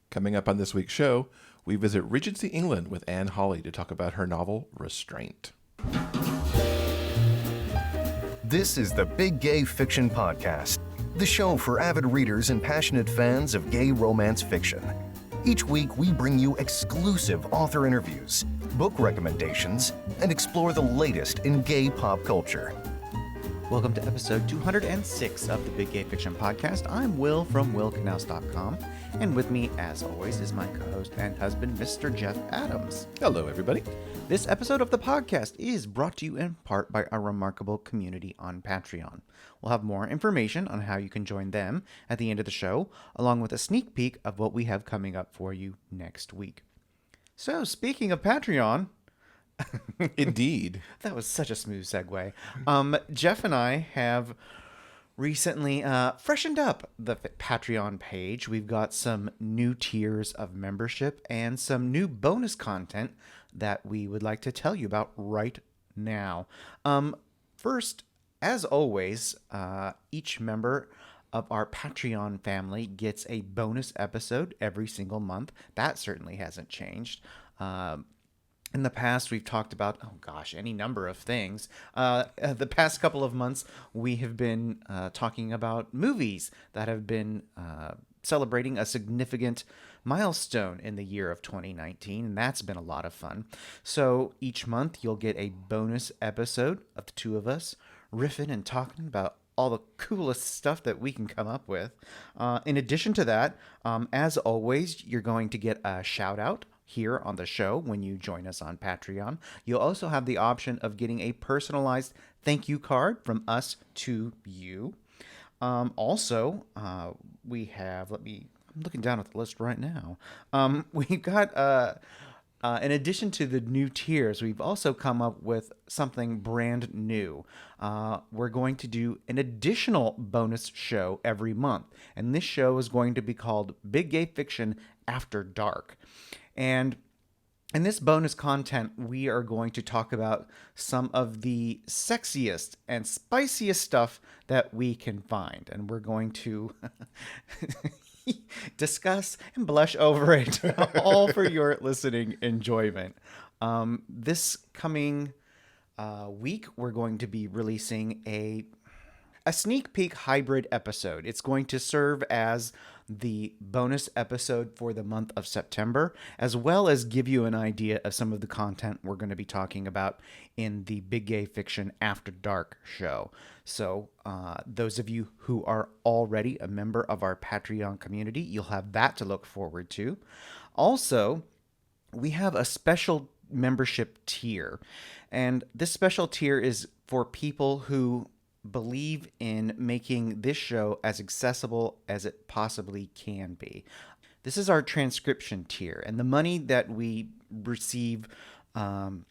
Coming up on this week's show, we visit Regency, England with Hawley to talk about her novel, Restraint. This is the Big Gay Fiction Podcast, the show for avid readers and passionate fans of gay romance fiction. Each week, we bring you exclusive author interviews, book recommendations, and explore the latest in gay pop culture. Welcome to episode 206 of the Big Gay Fiction Podcast. I'm Will from willknaus.com, and with me, as always, is my co-host and husband, Mr. Jeff Adams. Hello, everybody. This episode of the podcast is brought to you in part by our remarkable community on Patreon. We'll have more information on how you can join them at the end of the show, along with a sneak peek of what we have coming up for you next week. So, speaking of Patreon... Indeed. That was such a smooth segue. Jeff and I have recently freshened up the Patreon page. We've got some new tiers of membership and some new bonus content that we would like to tell you about right now. First, as always, each member of our Patreon family gets a bonus episode every single month. That certainly hasn't changed. In the past, we've talked about, any number of things. The past couple of months, we have been talking about movies that have been celebrating a significant milestone in the year of 2019, and that's been a lot of fun. So each month, you'll get a bonus episode of the two of us riffing and talking about all the coolest stuff that we can come up with. In addition to that, as always, you're going to get a shout-out here on the show when you join us on Patreon. You'll also have the option of getting a personalized thank you card from us to you. Also, we have, I'm looking down at the list right now. We've got, in addition to the new tiers, we've also come up with something brand new. We're going to do an additional bonus show every month, and this show is going to be called Big Gay Fiction After Dark. And in this bonus content, we are going to talk about some of the sexiest and spiciest stuff that we can find. And we're going to discuss and blush over it, all for your listening enjoyment. This coming week, we're going to be releasing a sneak peek hybrid episode. It's going to serve as the bonus episode for the month of September, as well as give you an idea of some of the content we're going to be talking about in the Big Gay Fiction After Dark show. So those of you who are already a member of our Patreon community, you'll have that to look forward to. Also, we have a special membership tier, and this special tier is for people who believe in making this show as accessible as it possibly can be. This is our transcription tier, and the money that we receive from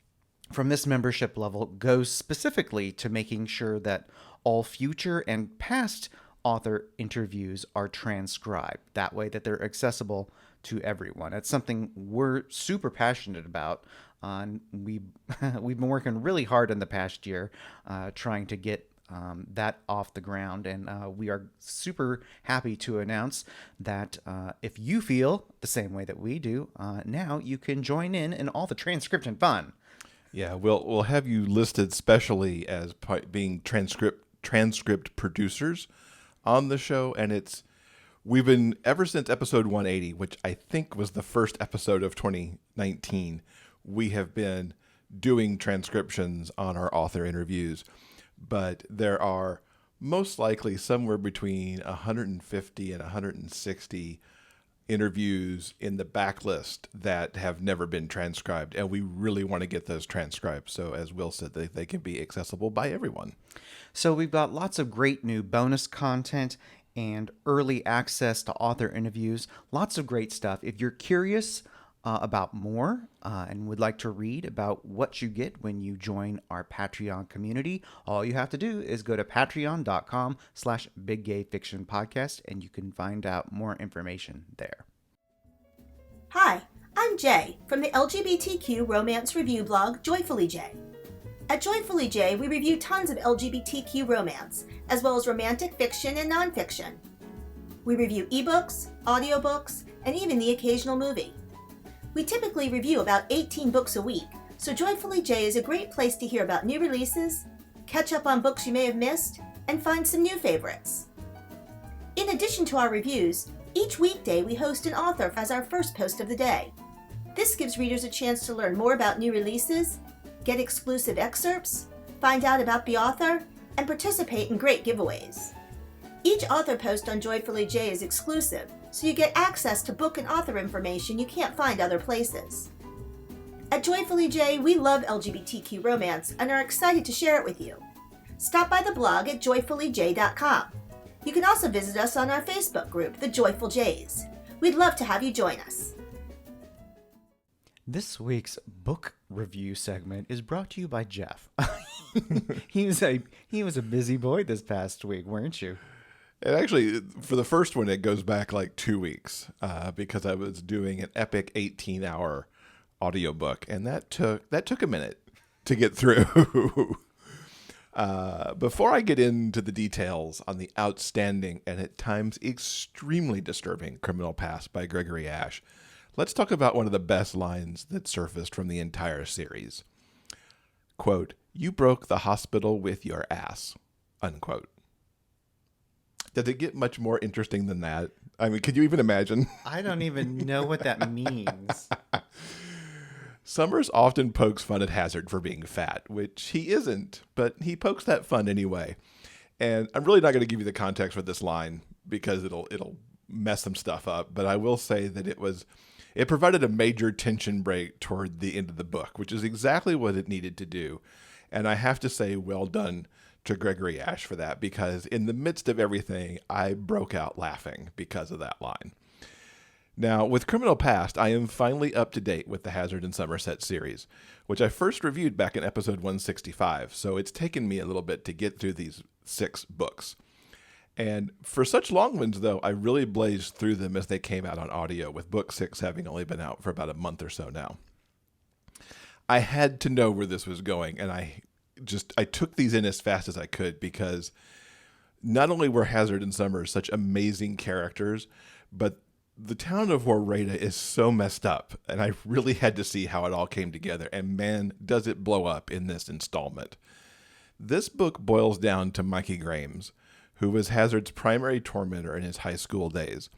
this membership level goes specifically to making sure that all future and past author interviews are transcribed. That way that they're accessible to everyone. It's something we're super passionate about. We've been working really hard in the past year trying to get that off the ground, and we are super happy to announce that if you feel the same way that we do, now you can join in all the transcription fun. Yeah, we'll have you listed specially as being transcript producers on the show, and we've been, ever since episode 180, which I think was the first episode of 2019, we have been doing transcriptions on our author interviews. But there are most likely somewhere between 150 and 160 interviews in the backlist that have never been transcribed, and we really want to get those transcribed. So as Will said, they can be accessible by everyone. So we've got lots of great new bonus content and early access to author interviews. Lots of great stuff. If you're curious about more and would like to read about what you get when you join our Patreon community, all you have to do is go to patreon.com/biggayfictionpodcast and you can find out more information there. Hi, I'm Jay from the LGBTQ romance review blog Joyfully Jay. At Joyfully Jay, we review tons of LGBTQ romance, as well as romantic fiction and nonfiction. We review ebooks, audiobooks, and even the occasional movie. We typically review about 18 books a week, so Joyfully J is a great place to hear about new releases, catch up on books you may have missed, and find some new favorites. In addition to our reviews, each weekday we host an author as our first post of the day. This gives readers a chance to learn more about new releases, get exclusive excerpts, find out about the author, and participate in great giveaways. Each author post on Joyfully J is exclusive, so you get access to book and author information you can't find other places. At Joyfully J, we love LGBTQ romance and are excited to share it with you. Stop by the blog at joyfullyj.com. You can also visit us on our Facebook group, The Joyful Jays. We'd love to have you join us. This week's book review segment is brought to you by Jeff. He was a busy boy this past week, weren't you? And actually, for the first one, it goes back like 2 weeks because I was doing an epic 18-hour audiobook, and that took a minute to get through. Before I get into the details on the outstanding and at times extremely disturbing criminal past by Gregory Ashe, let's talk about one of the best lines that surfaced from the entire series. Quote, "You broke the hospital with your ass," unquote. Does it get much more interesting than that? I mean, could you even imagine? I don't even know what that means. Summers often pokes fun at Hazard for being fat, which he isn't, but he pokes that fun anyway. And I'm really not going to give you the context for this line because it'll mess some stuff up, but I will say that it provided a major tension break toward the end of the book, which is exactly what it needed to do. And I have to say, well done to Gregory Ashe for that, because in the midst of everything, I broke out laughing because of that line. Now, with Criminal Past, I am finally up to date with the Hazard and Somerset series, which I first reviewed back in episode 165, so it's taken me a little bit to get through these 6 books. And for such long ones, though, I really blazed through them as they came out on audio, with book 6 having only been out for about a month or so now. I had to know where this was going, and I took these in as fast as I could, because not only were Hazard and Summers such amazing characters, but the town of Warreda is so messed up, and I really had to see how it all came together, and man, does it blow up in this installment. This book boils down to Mikey Grames, who was Hazard's primary tormentor in his high school days,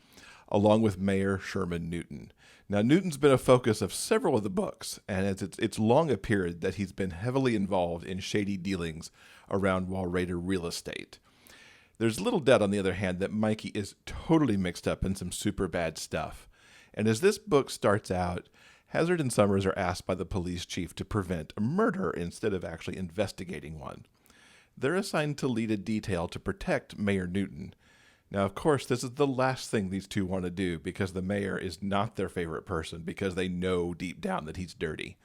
along with Mayor Sherman Newton. Now, Newton's been a focus of several of the books, and it's long appeared that he's been heavily involved in shady dealings around Walraider real estate. There's little doubt, on the other hand, that Mikey is totally mixed up in some super bad stuff. And as this book starts out, Hazard and Summers are asked by the police chief to prevent a murder instead of actually investigating one. They're assigned to lead a detail to protect Mayor Newton. Now, of course, this is the last thing these two want to do, because the mayor is not their favorite person, because they know deep down that he's dirty.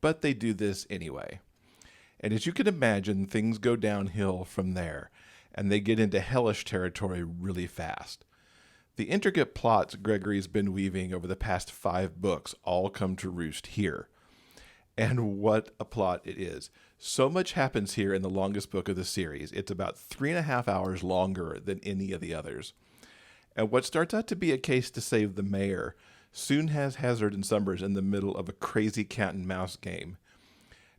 But they do this anyway. And as you can imagine, things go downhill from there, and they get into hellish territory really fast. The intricate plots Gregory's been weaving over the past 5 books all come to roost here. And what a plot it is. So much happens here in the longest book of the series. It's about 3.5 hours longer than any of the others. And what starts out to be a case to save the mayor soon has Hazard and Summers in the middle of a crazy cat and mouse game.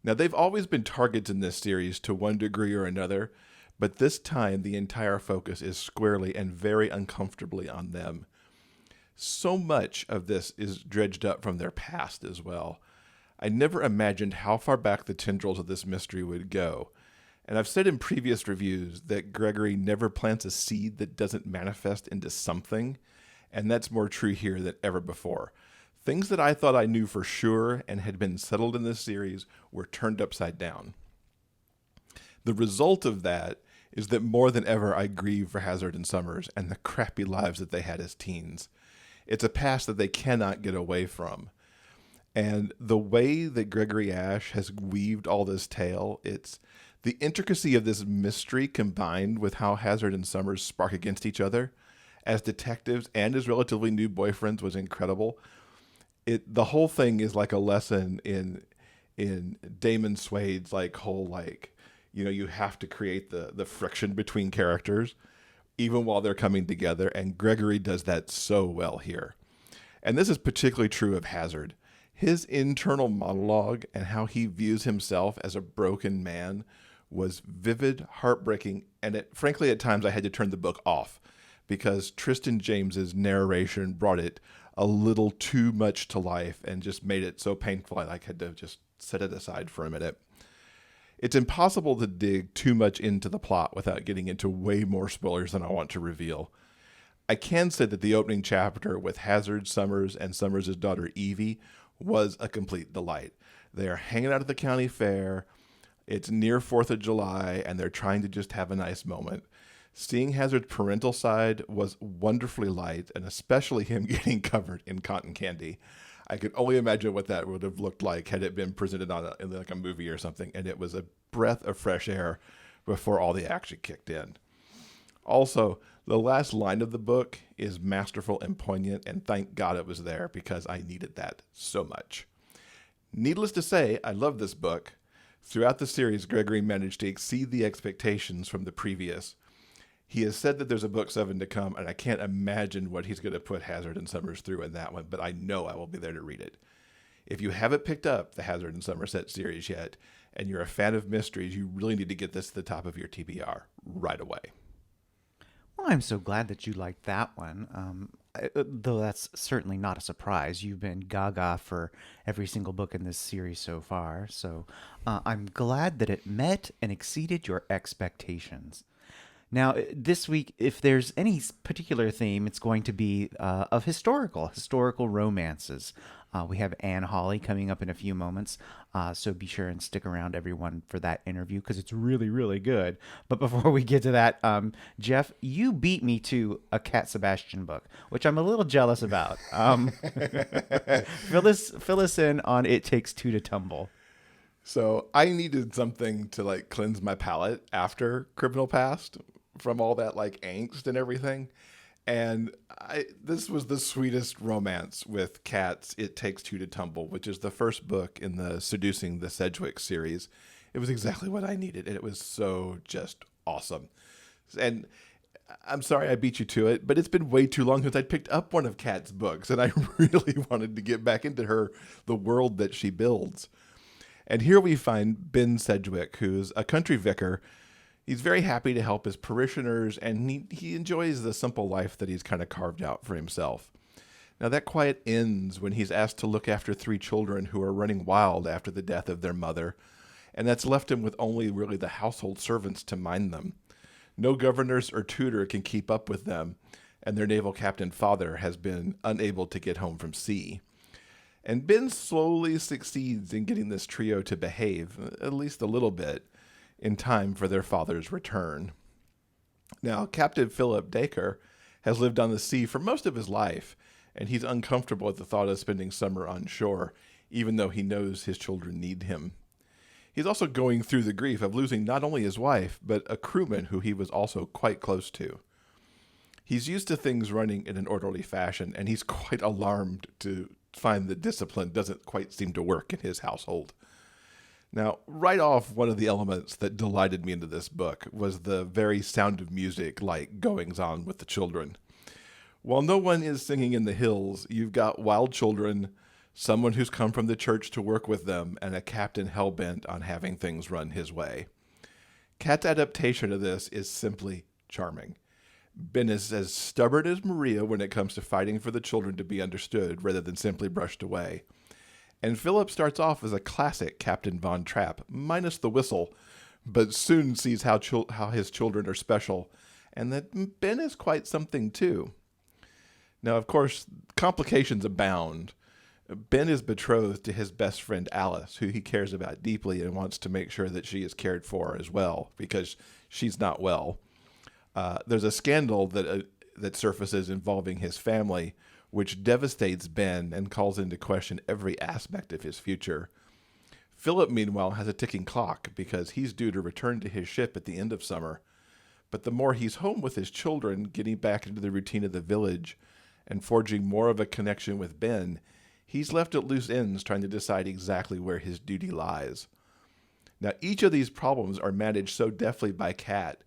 Now, they've always been targets in this series to one degree or another, but this time the entire focus is squarely and very uncomfortably on them. So much of this is dredged up from their past as well. I never imagined how far back the tendrils of this mystery would go. And I've said in previous reviews that Gregory never plants a seed that doesn't manifest into something, and that's more true here than ever before. Things that I thought I knew for sure and had been settled in this series were turned upside down. The result of that is that more than ever I grieve for Hazard and Summers and the crappy lives that they had as teens. It's a past that they cannot get away from. And the way that Gregory Ashe has weaved all this tale, it's the intricacy of this mystery combined with how Hazard and Summers spark against each other as detectives and as relatively new boyfriends was incredible. The whole thing is like a lesson in Damon Swade's whole you have to create the friction between characters even while they're coming together, and Gregory does that so well here. And this is particularly true of Hazard. His internal monologue and how he views himself as a broken man was vivid, heartbreaking, and frankly, at times I had to turn the book off because Tristan James's narration brought it a little too much to life and just made it so painful I had to just set it aside for a minute. It's impossible to dig too much into the plot without getting into way more spoilers than I want to reveal. I can say that the opening chapter with Hazard, Summers, and Summers' daughter Evie was a complete delight. They are hanging out at the county fair. It's near 4th of July, and they're trying to just have a nice moment. Seeing Hazard's parental side was wonderfully light, and especially him getting covered in cotton candy. I could only imagine what that would have looked like had it been presented in like a movie or something, and it was a breath of fresh air before all the action kicked in. Also, the last line of the book is masterful and poignant, and thank God it was there because I needed that so much. Needless to say, I love this book. Throughout the series, Gregory managed to exceed the expectations from the previous. He has said that there's a book 7 to come, and I can't imagine what he's going to put Hazard and Summers through in that one, but I know I will be there to read it. If you haven't picked up the Hazard and Somerset series yet, and you're a fan of mysteries, you really need to get this to the top of your TBR right away. Well, I'm so glad that you liked that one. Though that's certainly not a surprise. You've been gaga for every single book in this series so far. So I'm glad that it met and exceeded your expectations. Now, this week, if there's any particular theme, it's going to be of historical romances. We have Anne Hawley coming up in a few moments, so be sure and stick around, everyone, for that interview because it's really, really good. But before we get to that, Jeff, you beat me to a Cat Sebastian book, which I'm a little jealous about. Fill us in on It Takes Two to Tumble. So I needed something to cleanse my palate after Criminal Past from all that angst and everything. And this was the sweetest romance with cats. It Takes Two to Tumble, which is the first book in the Seducing the Sedgwick series. It was exactly what I needed, and it was so just awesome. And I'm sorry I beat you to it, but it's been way too long since I picked up one of Kat's books, and I really wanted to get back into the world that she builds. And here we find Ben Sedgwick, who's a country vicar. He's very happy to help his parishioners, and he enjoys the simple life that he's kind of carved out for himself. Now, that quiet ends when he's asked to look after 3 children who are running wild after the death of their mother, and that's left him with only really the household servants to mind them. No governors or tutor can keep up with them, and their naval captain father has been unable to get home from sea. And Ben slowly succeeds in getting this trio to behave, at least a little bit, in time for their father's return. Now, Captain Philip Dacre has lived on the sea for most of his life, and he's uncomfortable at the thought of spending summer on shore, even though he knows his children need him. He's also going through the grief of losing not only his wife, but a crewman who he was also quite close to. He's used to things running in an orderly fashion, and he's quite alarmed to find that discipline doesn't quite seem to work in his household. Now, right off, one of the elements that delighted me into this book was the very sound of music, goings on with the children. While no one is singing in the hills, you've got wild children, someone who's come from the church to work with them, and a captain hell-bent on having things run his way. Kat's adaptation of this is simply charming. Ben is as stubborn as Maria when it comes to fighting for the children to be understood rather than simply brushed away. And Philip starts off as a classic Captain Von Trapp, minus the whistle, but soon sees how his children are special, and that Ben is quite something too. Now, of course, complications abound. Ben is betrothed to his best friend Alice, who he cares about deeply and wants to make sure that she is cared for as well, because she's not well. There's a scandal that surfaces involving his family, which devastates Ben and calls into question every aspect of his future. Philip, meanwhile, has a ticking clock because he's due to return to his ship at the end of summer. But the more he's home with his children, getting back into the routine of the village and forging more of a connection with Ben, he's left at loose ends trying to decide exactly where his duty lies. Now, each of these problems are managed so deftly by Kat,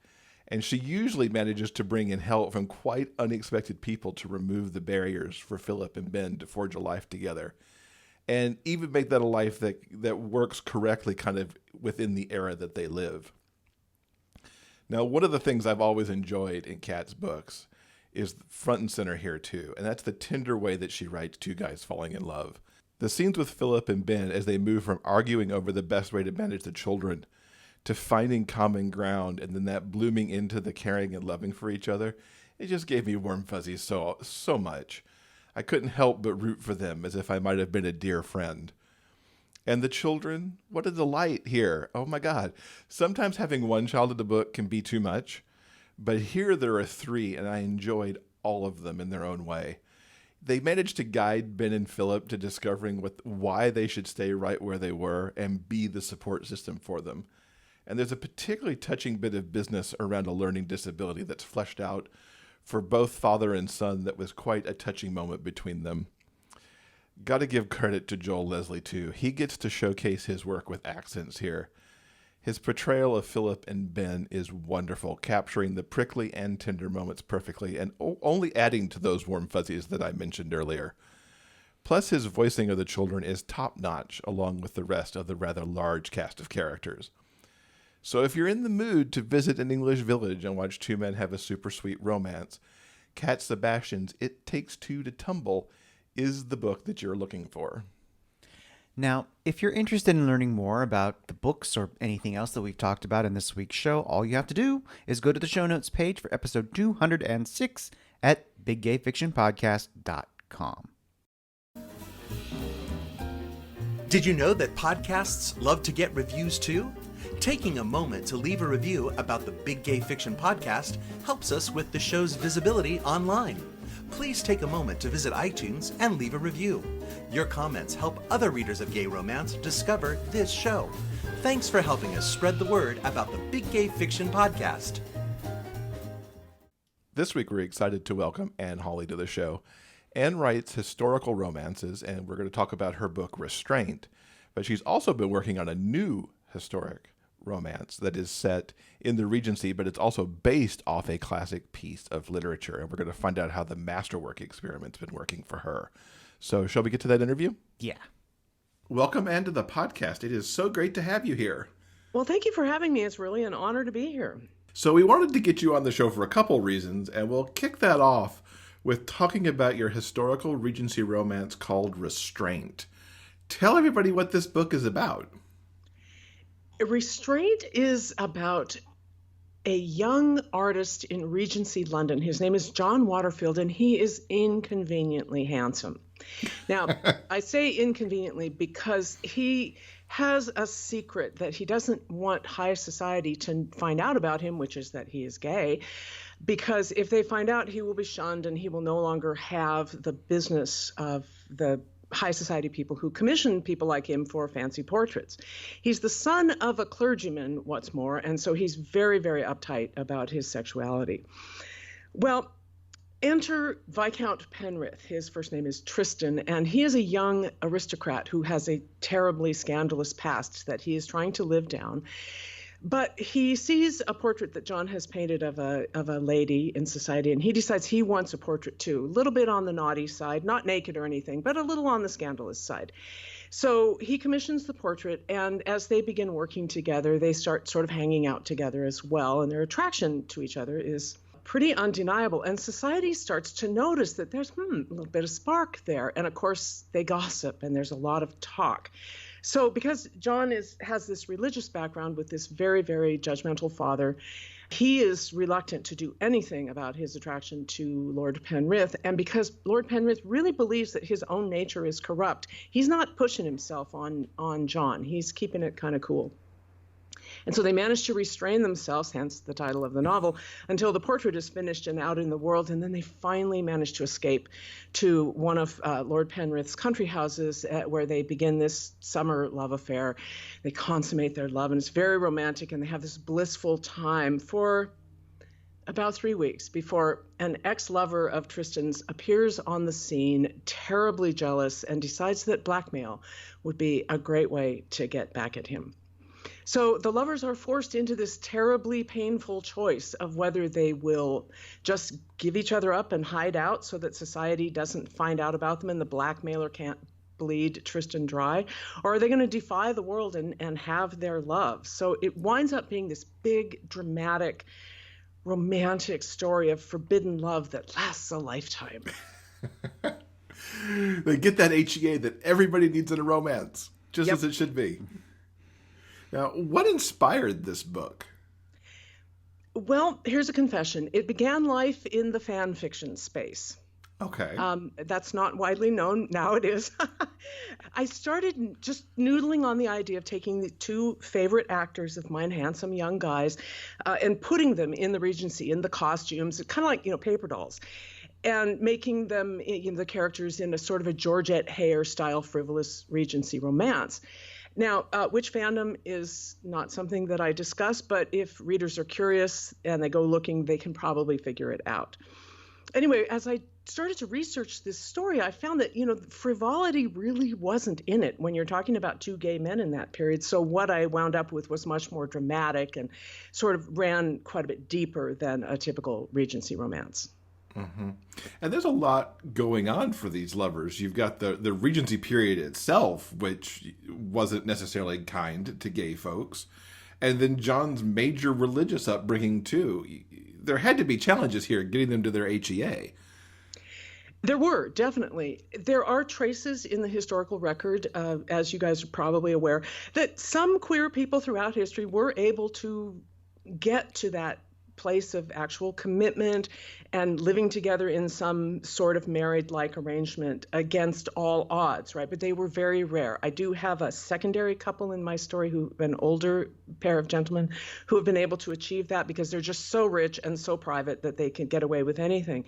And she usually manages to bring in help from quite unexpected people to remove the barriers for Philip and Ben to forge a life together. And even make that a life that works correctly kind of within the era that they live. Now, one of the things I've always enjoyed in Kat's books is front and center here too, and that's the tender way that she writes two guys falling in love. The scenes with Philip and Ben as they move from arguing over the best way to manage the children to finding common ground, and then that blooming into the caring and loving for each other, it just gave me warm fuzzies so much. I couldn't help but root for them as if I might have been a dear friend. And the children, what a delight here. Oh my God. Sometimes having one child in the book can be too much, but here there are three, and I enjoyed all of them in their own way. They managed to guide Ben and Philip to discovering why they should stay right where they were and be the support system for them. And there's a particularly touching bit of business around a learning disability that's fleshed out for both father and son that was quite a touching moment between them. Got to give credit to Joel Leslie, too. He gets to showcase his work with accents here. His portrayal of Philip and Ben is wonderful, capturing the prickly and tender moments perfectly and only adding to those warm fuzzies that I mentioned earlier. Plus, his voicing of the children is top-notch, along with the rest of the rather large cast of characters. So if you're in the mood to visit an English village and watch two men have a super sweet romance, Cat Sebastian's It Takes Two to Tumble is the book that you're looking for. Now, if you're interested in learning more about the books or anything else that we've talked about in this week's show, all you have to do is go to the show notes page for episode 206 at biggayfictionpodcast.com. Did you know that podcasts love to get reviews too? Taking a moment to leave a review about the Big Gay Fiction Podcast helps us with the show's visibility online. Please take a moment to visit iTunes and leave a review. Your comments help other readers of gay romance discover this show. Thanks for helping us spread the word about the Big Gay Fiction Podcast. This week we're excited to welcome Anne Hawley to the show. Anne writes historical romances, and we're going to talk about her book Restraint. But she's also been working on a new historic romance that is set in the Regency, but it's also based off a classic piece of literature. And we're going to find out how the Masterwork Experiment's been working for her. So shall we get to that interview? Yeah. Welcome, Anne, to the podcast. It is so great to have you here. Well, thank you for having me. It's really an honor to be here. So we wanted to get you on the show for a couple reasons, and we'll kick that off with talking about your historical Regency romance called Restraint. Tell everybody what this book is about. Restraint is about a young artist in Regency, London. His name is John Waterfield, and he is inconveniently handsome. Now, I say inconveniently because he has a secret that he doesn't want high society to find out about him, which is that he is gay, because if they find out, he will be shunned and he will no longer have the business of the high society people who commission people like him for fancy portraits. He's the son of a clergyman, what's more, and so he's very, very uptight about his sexuality. Well, enter Viscount Penrith. His first name is Tristan, and he is a young aristocrat who has a terribly scandalous past that he is trying to live down. But he sees a portrait that John has painted of a lady in society, and he decides he wants a portrait too, a little bit on the naughty side, not naked or anything, but a little on the scandalous side. So he commissions the portrait, and as they begin working together, they start sort of hanging out together as well, and their attraction to each other is pretty undeniable. And society starts to notice that there's a little bit of spark there, and of course they gossip, and there's a lot of talk. So because John has this religious background with this very, very judgmental father, he is reluctant to do anything about his attraction to Lord Penrith. And because Lord Penrith really believes that his own nature is corrupt, he's not pushing himself on John. He's keeping it kind of cool. And so they manage to restrain themselves, hence the title of the novel, until the portrait is finished and out in the world. And then they finally manage to escape to one of Lord Penrith's country houses where they begin this summer love affair. They consummate their love, and it's very romantic, and they have this blissful time for about 3 weeks before an ex-lover of Tristan's appears on the scene, terribly jealous, and decides that blackmail would be a great way to get back at him. So the lovers are forced into this terribly painful choice of whether they will just give each other up and hide out so that society doesn't find out about them and the blackmailer can't bleed Tristan dry, or are they going to defy the world and have their love? So it winds up being this big, dramatic, romantic story of forbidden love that lasts a lifetime. They get that HEA that everybody needs in a romance, just as it should be. Now, what inspired this book? Well, here's a confession. It began life in the fan fiction space. Okay. That's not widely known. Now it is. I started just noodling on the idea of taking the two favorite actors of mine, handsome young guys, and putting them in the Regency, in the costumes, kind of like, paper dolls, and making them, the characters in a sort of a Georgette Heyer style frivolous Regency romance. Now, which fandom is not something that I discuss, but if readers are curious and they go looking, they can probably figure it out. Anyway, as I started to research this story, I found that, frivolity really wasn't in it when you're talking about two gay men in that period. So what I wound up with was much more dramatic and sort of ran quite a bit deeper than a typical Regency romance. Mm-hmm. And there's a lot going on for these lovers. You've got the Regency period itself, which wasn't necessarily kind to gay folks. And then John's major religious upbringing, too. There had to be challenges here getting them to their HEA. There were, definitely. There are traces in the historical record, as you guys are probably aware, that some queer people throughout history were able to get to that place of actual commitment and living together in some sort of married-like arrangement against all odds, right? But they were very rare. I do have a secondary couple in my story, an older pair of gentlemen who have been able to achieve that because they're just so rich and so private that they can get away with anything.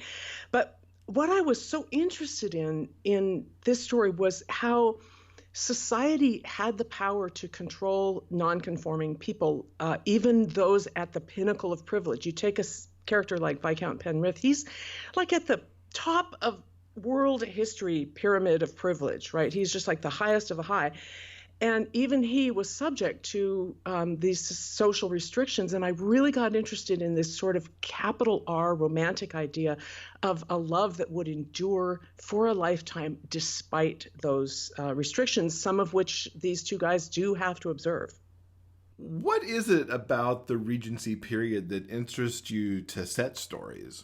But what I was so interested in this story was how society had the power to control non-conforming people, even those at the pinnacle of privilege. You take a character like Viscount Penrith, he's like at the top of world history pyramid of privilege, right? He's just like the highest of the high. And even he was subject to these social restrictions. And I really got interested in this sort of capital R romantic idea of a love that would endure for a lifetime despite those restrictions, some of which these two guys do have to observe. What is it about the Regency period that interests you to set stories?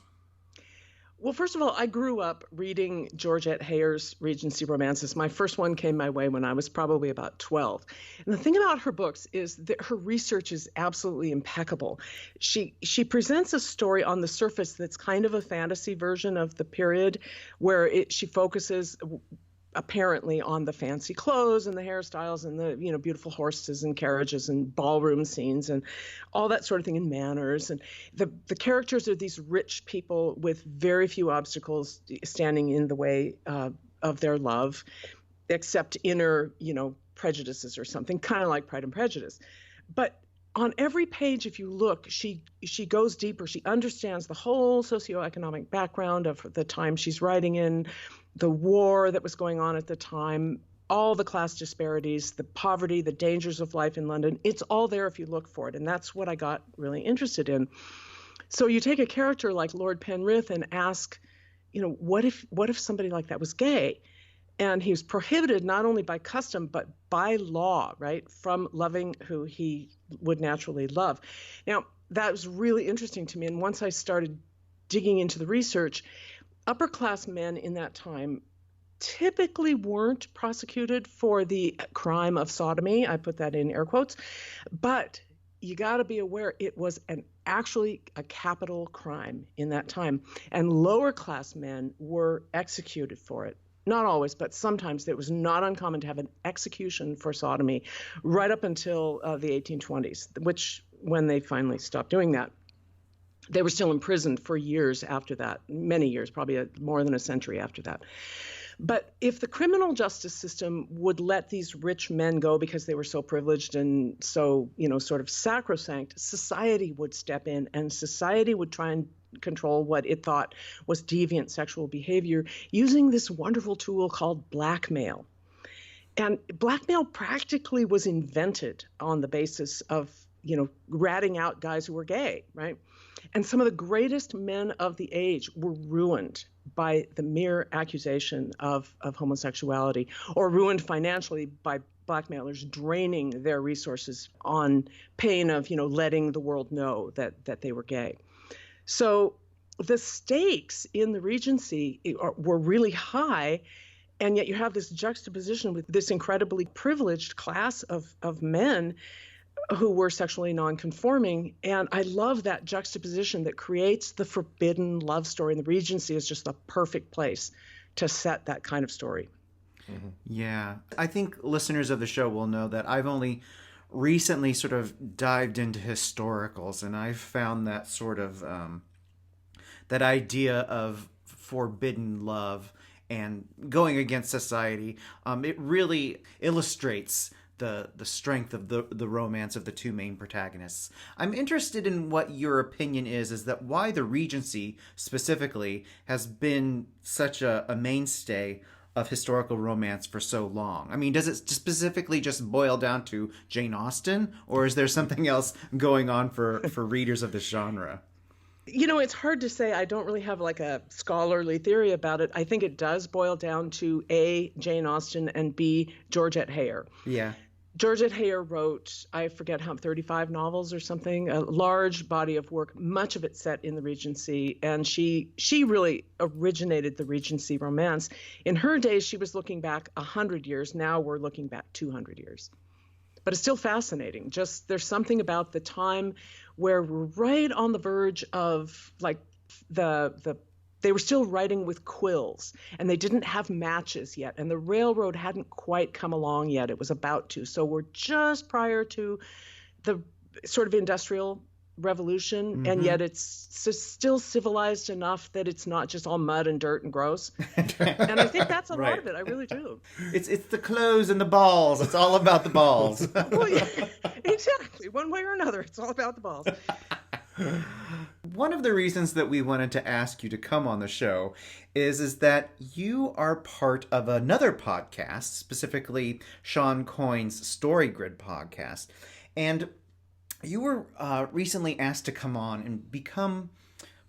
Well, first of all, I grew up reading Georgette Heyer's Regency romances. My first one came my way when I was probably about 12. And the thing about her books is that her research is absolutely impeccable. She presents a story on the surface that's kind of a fantasy version of the period where she focuses apparently on the fancy clothes and the hairstyles and the beautiful horses and carriages and ballroom scenes and all that sort of thing, and manners. And the characters are these rich people with very few obstacles standing in the way of their love, except inner prejudices or something, kind of like Pride and Prejudice. But on every page, if you look, she goes deeper. She understands the whole socioeconomic background of the time she's writing in, the war that was going on at the time, all the class disparities, the poverty, the dangers of life in London. It's all there if you look for it. And that's what I got really interested in. So you take a character like Lord Penrith and ask, what if somebody like that was gay? And he was prohibited not only by custom, but by law, right, from loving who he would naturally love. Now, that was really interesting to me. And once I started digging into the research, upper class men in that time typically weren't prosecuted for the crime of sodomy. I put that in air quotes. But you got to be aware it was actually a capital crime in that time. And lower class men were executed for it. Not always, but sometimes it was not uncommon to have an execution for sodomy right up until the 1820s, which when they finally stopped doing that. They were still imprisoned for years after that, many years, probably more than a century after that. But if the criminal justice system would let these rich men go because they were so privileged and so, sort of sacrosanct, society would step in and society would try and control what it thought was deviant sexual behavior using this wonderful tool called blackmail. And blackmail practically was invented on the basis of, ratting out guys who were gay, right? And some of the greatest men of the age were ruined by the mere accusation of homosexuality, or ruined financially by blackmailers draining their resources on pain of, letting the world know that they were gay. So the stakes in the Regency were really high, and yet you have this juxtaposition with this incredibly privileged class of men who were sexually nonconforming. And I love that juxtaposition that creates the forbidden love story. And the Regency is just the perfect place to set that kind of story. Mm-hmm. Yeah. I think listeners of the show will know that I've only recently sort of dived into historicals, and I've found that sort of that idea of forbidden love and going against society, it really illustrates the strength of the romance of the two main protagonists. I'm interested in what your opinion is that why the Regency specifically has been such a mainstay of historical romance for so long. I mean, does it specifically just boil down to Jane Austen, or is there something else going on for readers of this genre? It's hard to say. I don't really have like a scholarly theory about it. I think it does boil down to A, Jane Austen, and B, Georgette Heyer. Yeah. Georgette Heyer wrote, I forget how, 35 novels or something, a large body of work, much of it set in the Regency. And she really originated the Regency romance. In her days, she was looking back 100 years. Now we're looking back 200 years. But it's still fascinating. Just there's something about the time where we're right on the verge of like they were still writing with quills, and they didn't have matches yet, and the railroad hadn't quite come along yet. It was about to. So we're just prior to the sort of industrial revolution, mm-hmm. and yet it's still civilized enough that it's not just all mud and dirt and gross. And I think that's a lot of it. I really do. It's the clothes and the balls. It's all about the balls. Well, yeah, exactly. One way or another, it's all about the balls. One of the reasons that we wanted to ask you to come on the show is that you are part of another podcast, specifically Sean Coyne's Story Grid podcast. And you were recently asked to come on and become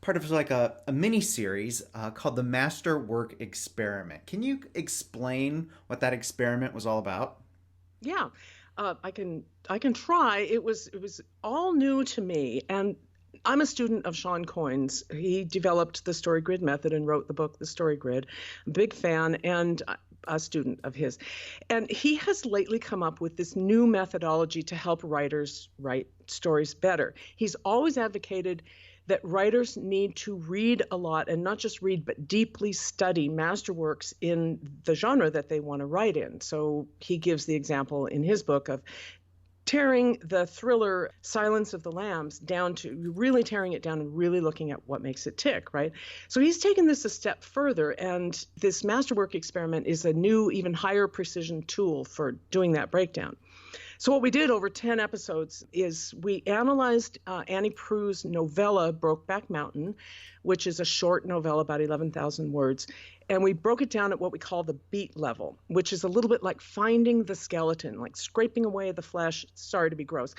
part of like a mini-series called the Masterwork Experiment. Can you explain what that experiment was all about? Yeah, I can try. It was all new to me, and I'm a student of Sean Coyne's. He developed the Story Grid method and wrote the book, The Story Grid. Big fan and a student of his. And he has lately come up with this new methodology to help writers write stories better. He's always advocated that writers need to read a lot, and not just read, but deeply study masterworks in the genre that they want to write in. So he gives the example in his book of tearing the thriller Silence of the Lambs down to really tearing it down and really looking at what makes it tick, right? So he's taken this a step further, and this Masterwork Experiment is a new, even higher precision tool for doing that breakdown. So what we did over 10 episodes is we analyzed Annie Proulx's novella, Brokeback Mountain, which is a short novella, about 11,000 words. And we broke it down at what we call the beat level, which is a little bit like finding the skeleton, like scraping away the flesh, sorry to be gross,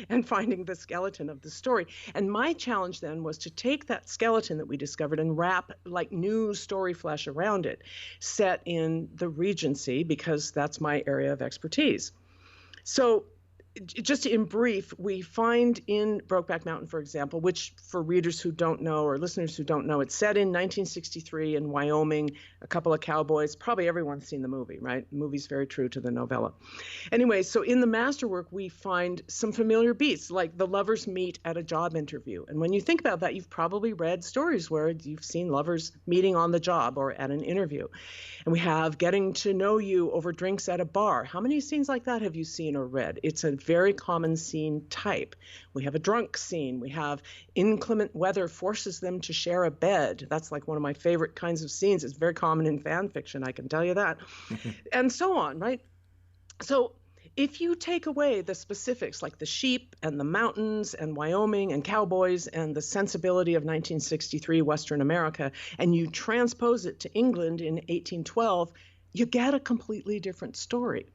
and finding the skeleton of the story. And my challenge then was to take that skeleton that we discovered and wrap like new story flesh around it, set in the Regency, because that's my area of expertise. So just in brief, we find in Brokeback Mountain, for example, which for readers who don't know or listeners who don't know, it's set in 1963 in Wyoming, a couple of cowboys. Probably everyone's seen the movie, right? The movie's very true to the novella. Anyway, so in the masterwork, we find some familiar beats, like the lovers meet at a job interview. And when you think about that, you've probably read stories where you've seen lovers meeting on the job or at an interview. And we have getting to know you over drinks at a bar. How many scenes like that have you seen or read? It's a very common scene type. We have a drunk scene. We have inclement weather forces them to share a bed. That's like one of my favorite kinds of scenes. It's very common in fan fiction, I can tell you that. And so on, right? So if you take away the specifics like the sheep and the mountains and Wyoming and cowboys and the sensibility of 1963 Western America, and you transpose it to England in 1812, you get a completely different story.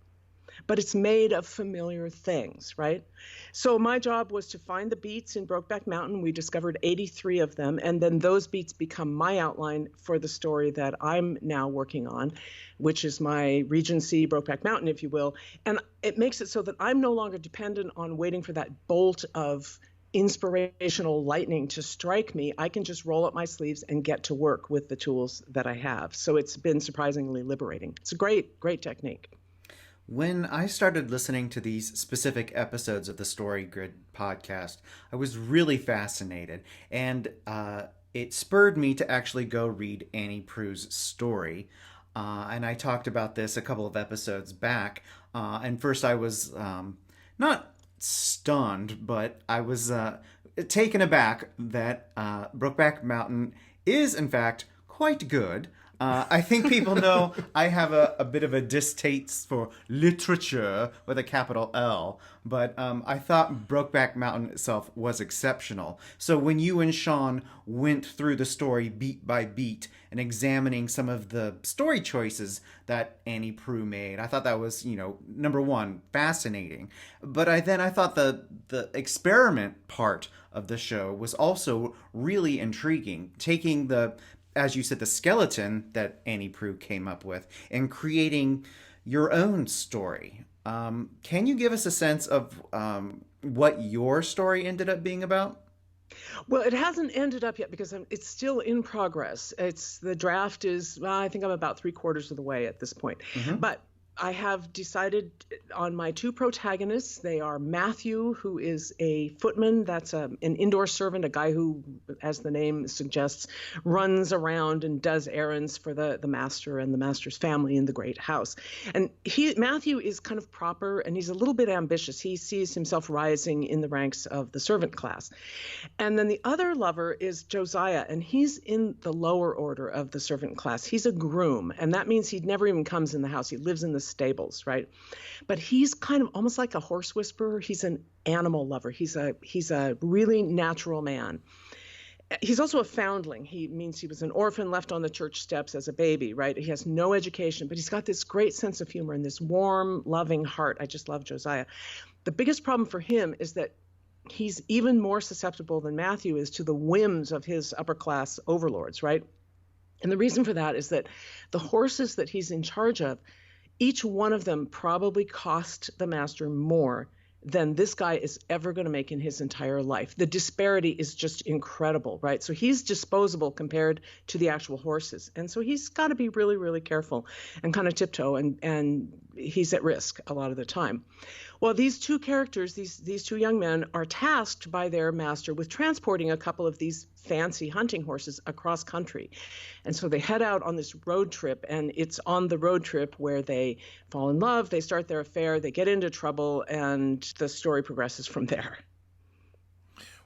But it's made of familiar things, right? So my job was to find the beats in Brokeback Mountain. We discovered 83 of them, and then those beats become my outline for the story that I'm now working on, which is my Regency Brokeback Mountain, if you will. And it makes it so that I'm no longer dependent on waiting for that bolt of inspirational lightning to strike me. I can just roll up my sleeves and get to work with the tools that I have. So it's been surprisingly liberating. It's a great, great technique. When I started listening to these specific episodes of the Story Grid podcast, I was really fascinated, and it spurred me to actually go read Annie Proulx's story. And I talked about this a couple of episodes back. And first I was not stunned, but I was taken aback that Brokeback Mountain is, in fact, quite good. I think people know I have a bit of a distaste for literature with a capital L, but I thought Brokeback Mountain itself was exceptional. So when you and Sean went through the story beat by beat and examining some of the story choices that Annie Proulx made, I thought that was, number one, fascinating. But I thought the experiment part of the show was also really intriguing, taking as you said, the skeleton that Annie Proulx came up with and creating your own story. Can you give us a sense of what your story ended up being about? Well, it hasn't ended up yet because it's still in progress. The draft is, I think I'm about 3/4 of the way at this point. Mm-hmm. But I have decided on my two protagonists. They are Matthew, who is a footman. That's an indoor servant, a guy who, as the name suggests, runs around and does errands for the master and the master's family in the great house. And Matthew is kind of proper, and he's a little bit ambitious. He sees himself rising in the ranks of the servant class. And then the other lover is Josiah, and he's in the lower order of the servant class. He's a groom, and that means he never even comes in the house. He lives in the stables, right? But he's kind of almost like a horse whisperer. He's an animal lover. He's a really natural man. He's also a foundling. He means he was an orphan left on the church steps as a baby, right? He has no education, but he's got this great sense of humor and this warm, loving heart. I just love Josiah. The biggest problem for him is that he's even more susceptible than Matthew is to the whims of his upper class overlords, right? And the reason for that is that the horses that he's in charge of, each one of them probably cost the master more than this guy is ever going to make in his entire life. The disparity is just incredible, right? So he's disposable compared to the actual horses. And so he's got to be really, really careful and kind of tiptoe, and he's at risk a lot of the time. Well, these two characters, these two young men, are tasked by their master with transporting a couple of these fancy hunting horses across country. And so they head out on this road trip, and it's on the road trip where they fall in love, they start their affair, they get into trouble, and the story progresses from there.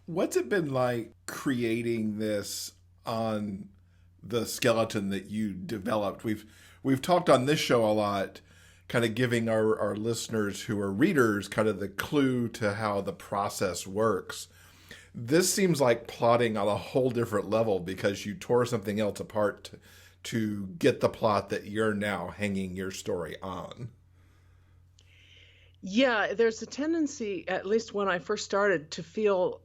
What's it been like creating this on the skeleton that you developed? We've talked on this show a lot, kind of giving our listeners who are readers kind of the clue to how the process works. This seems like plotting on a whole different level because you tore something else apart to get the plot that you're now hanging your story on. Yeah, there's a tendency, at least when I first started, to feel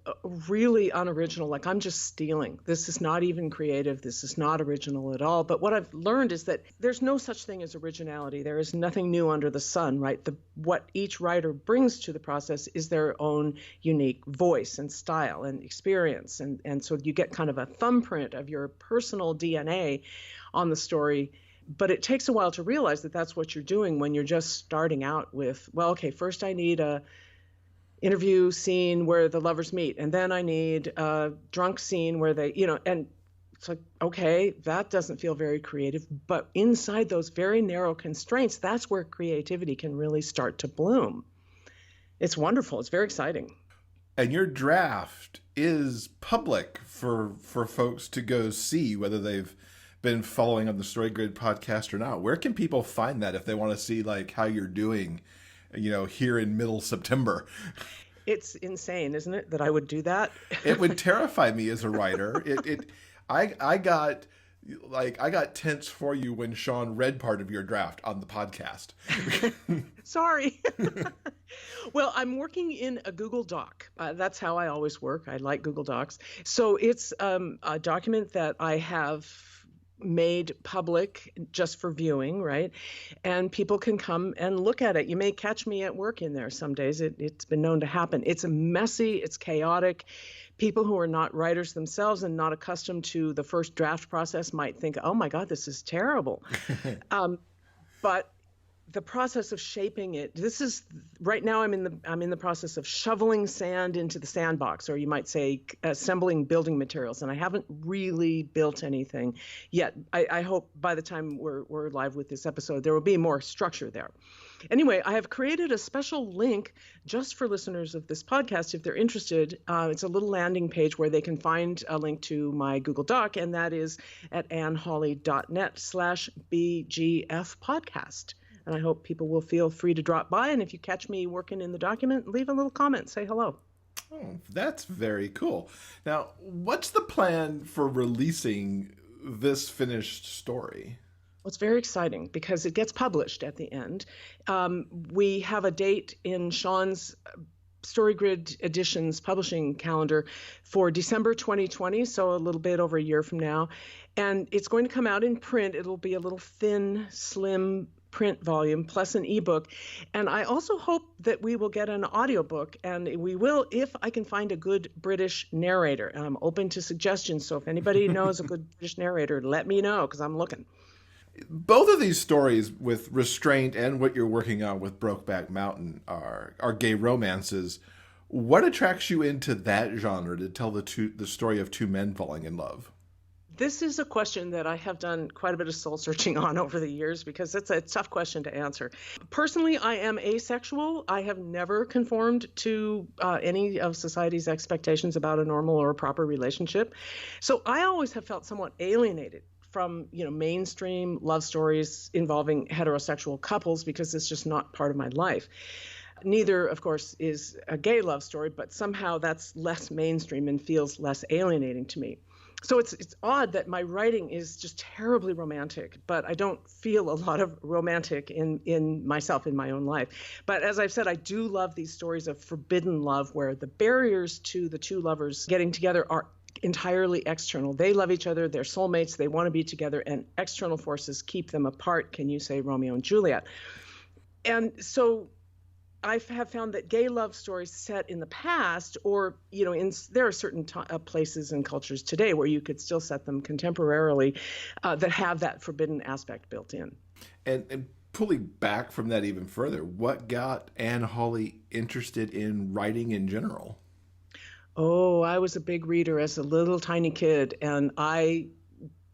really unoriginal, like I'm just stealing. This is not even creative. This is not original at all. But what I've learned is that there's no such thing as originality. There is nothing new under the sun, right? What each writer brings to the process is their own unique voice and style and experience. And so you get kind of a thumbprint of your personal DNA on the story. But it takes a while to realize that that's what you're doing when you're just starting out with, well, okay, first I need a interview scene where the lovers meet, and then I need a drunk scene where they, and it's like, okay, that doesn't feel very creative. But inside those very narrow constraints, that's where creativity can really start to bloom. It's wonderful. It's very exciting. And your draft is public for folks to go see, whether they've been following on the Story Grid podcast or not. Where can people find that if they want to see like how you're doing, here in middle September? It's insane, isn't it, that I would do that? It would terrify me as a writer. I got Like, I got tense for you when Sean read part of your draft on the podcast. Sorry. Well, I'm working in a Google Doc. That's how I always work. I like Google Docs. So it's a document that I have made public just for viewing, right? And people can come and look at it. You may catch me at work in there some days. It's been known to happen. It's messy. It's chaotic. People who are not writers themselves and not accustomed to the first draft process might think, oh my God, this is terrible. But the process of shaping it, this is right now I'm in the process of shoveling sand into the sandbox, or you might say assembling building materials, and I haven't really built anything yet. I hope by the time we're live with this episode there will be more structure there. Anyway, I have created a special link just for listeners of this podcast if they're interested. It's a little landing page where they can find a link to my Google Doc, and that is at annhawley.net/BGF podcast. And I hope people will feel free to drop by. And if you catch me working in the document, leave a little comment, say hello. Oh, that's very cool. Now, what's the plan for releasing this finished story? Well, it's very exciting because it gets published at the end. We have a date in Sean's StoryGrid Editions publishing calendar for December 2020, so a little bit over a year from now. And it's going to come out in print. It'll be a little thin, slim print volume plus an ebook, and I also hope that we will get an audiobook, and we will if I can find a good British narrator. And I'm open to suggestions, so if anybody knows a good British narrator, let me know because I'm looking. Both of these stories with Restraint and what you're working on with Brokeback Mountain are gay romances. What attracts you into that genre to tell the story of two men falling in love? This is a question that I have done quite a bit of soul searching on over the years because it's a tough question to answer. Personally, I am asexual. I have never conformed to any of society's expectations about a normal or a proper relationship. So I always have felt somewhat alienated from, mainstream love stories involving heterosexual couples because it's just not part of my life. Neither, of course, is a gay love story, but somehow that's less mainstream and feels less alienating to me. So it's odd that my writing is just terribly romantic, but I don't feel a lot of romantic in myself, in my own life. But as I've said, I do love these stories of forbidden love where the barriers to the two lovers getting together are entirely external. They love each other, they're soulmates, they want to be together, and external forces keep them apart. Can you say Romeo and Juliet? And so I have found that gay love stories set in the past, or there are certain places and cultures today where you could still set them contemporarily that have that forbidden aspect built in. And pulling back from that even further, what got Anne Hawley interested in writing in general? Oh, I was a big reader as a little tiny kid, and I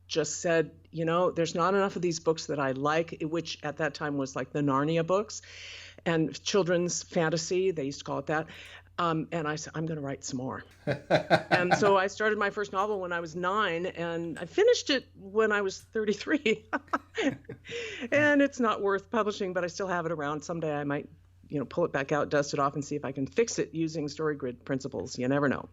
just said, there's not enough of these books that I like, which at that time was like the Narnia books and children's fantasy, they used to call it that. And I said, I'm going to write some more. And so I started my first novel when I was 9, and I finished it when I was 33. And it's not worth publishing, but I still have it around. Someday I might, pull it back out, dust it off, and see if I can fix it using StoryGrid principles. You never know.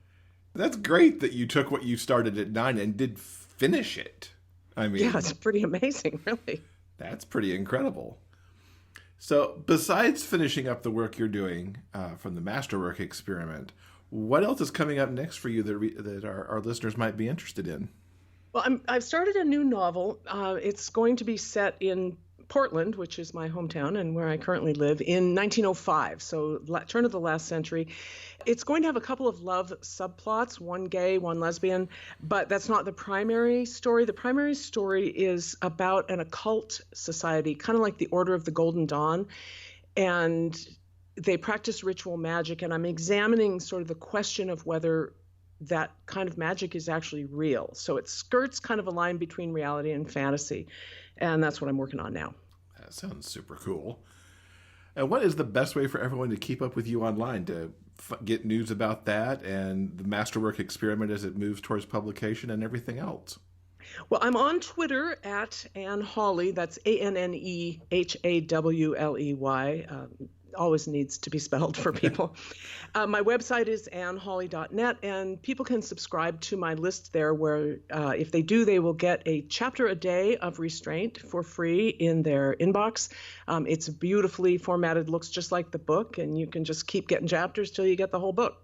That's great that you took what you started at 9 and did finish it. I mean, yeah, it's pretty amazing, really. That's pretty incredible. So besides finishing up the work you're doing from the Masterwork Experiment, what else is coming up next for you that our listeners might be interested in? Well, I've started a new novel. It's going to be set in Portland, which is my hometown and where I currently live, in 1905, so turn of the last century. It's going to have a couple of love subplots, one gay, one lesbian, but that's not the primary story. The primary story is about an occult society, kind of like the Order of the Golden Dawn, and they practice ritual magic, and I'm examining sort of the question of whether that kind of magic is actually real. So it skirts kind of a line between reality and fantasy, and that's what I'm working on now. That sounds super cool. And what is the best way for everyone to keep up with you online, to get news about that and the Masterwork Experiment as it moves towards publication and everything else? Well, I'm on Twitter at Anne Hawley. That's ANNEHAWLEY. always needs to be spelled for people. My website is annhawley.net, and people can subscribe to my list there where if they do, they will get a chapter a day of Restraint for free in their inbox. It's beautifully formatted, looks just like the book, and you can just keep getting chapters till you get the whole book.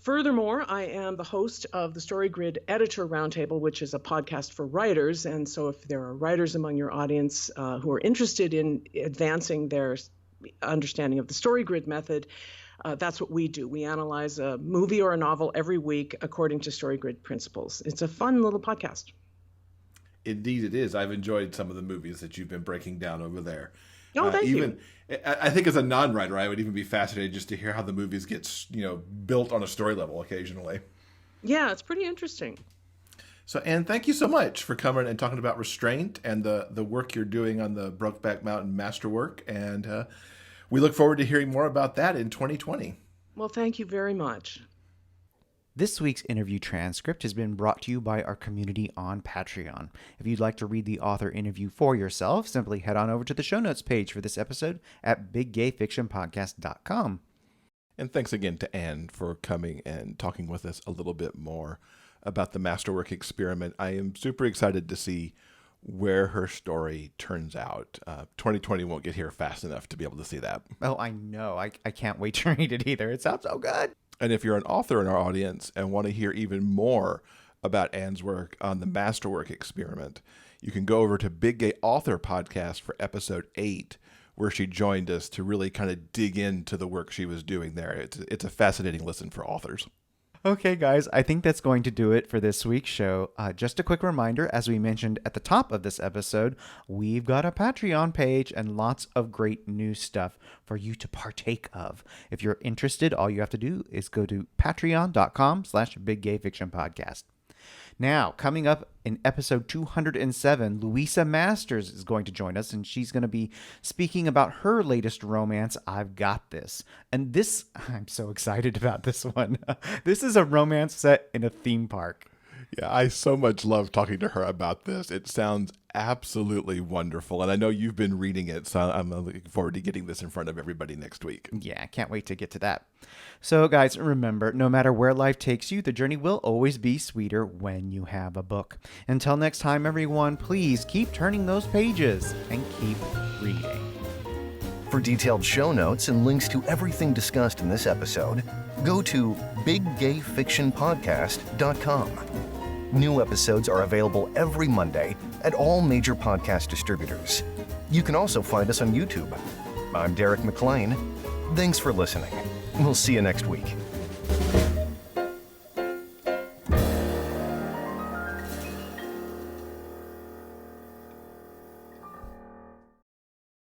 Furthermore, I am the host of the StoryGrid Editor Roundtable, which is a podcast for writers. And so if there are writers among your audience who are interested in advancing their understanding of the StoryGrid method, that's what we do. We analyze a movie or a novel every week according to StoryGrid principles. It's a fun little podcast. Indeed it is. I've enjoyed some of the movies that you've been breaking down over there. Oh, thank you. I think as a non-writer, I would even be fascinated just to hear how the movies get, built on a story level occasionally. Yeah, it's pretty interesting. So, Anne, thank you so much for coming and talking about Restraint and the work you're doing on the Brokeback Mountain Masterwork. And we look forward to hearing more about that in 2020. Well, thank you very much. This week's interview transcript has been brought to you by our community on Patreon. If you'd like to read the author interview for yourself, simply head on over to the show notes page for this episode at biggayfictionpodcast.com. And thanks again to Anne for coming and talking with us a little bit more about the Masterwork Experiment. I am super excited to see where her story turns out. 2020 won't get here fast enough to be able to see that. Oh, I know. I can't wait to read it either. It sounds so good. And if you're an author in our audience and want to hear even more about Anne's work on the Masterwork Experiment, you can go over to Big Gay Author Podcast for episode 8, where she joined us to really kind of dig into the work she was doing there. It's a fascinating listen for authors. Okay, guys, I think that's going to do it for this week's show. Just a quick reminder, as we mentioned at the top of this episode, we've got a Patreon page and lots of great new stuff for you to partake of. If you're interested, all you have to do is go to patreon.com/biggayfictionpodcast. Now, coming up in episode 207, Louisa Masters is going to join us, and she's going to be speaking about her latest romance, I've Got This. And this, I'm so excited about this one. This is a romance set in a theme park. Yeah, I so much love talking to her about this. It sounds absolutely wonderful. And I know you've been reading it, so I'm looking forward to getting this in front of everybody next week. Yeah, I can't wait to get to that. So, guys, remember, no matter where life takes you, the journey will always be sweeter when you have a book. Until next time, everyone, please keep turning those pages and keep reading. For detailed show notes and links to everything discussed in this episode, go to biggayfictionpodcast.com. New episodes are available every Monday at all major podcast distributors. You can also find us on YouTube. I'm Derek McLean. Thanks for listening. We'll see you next week.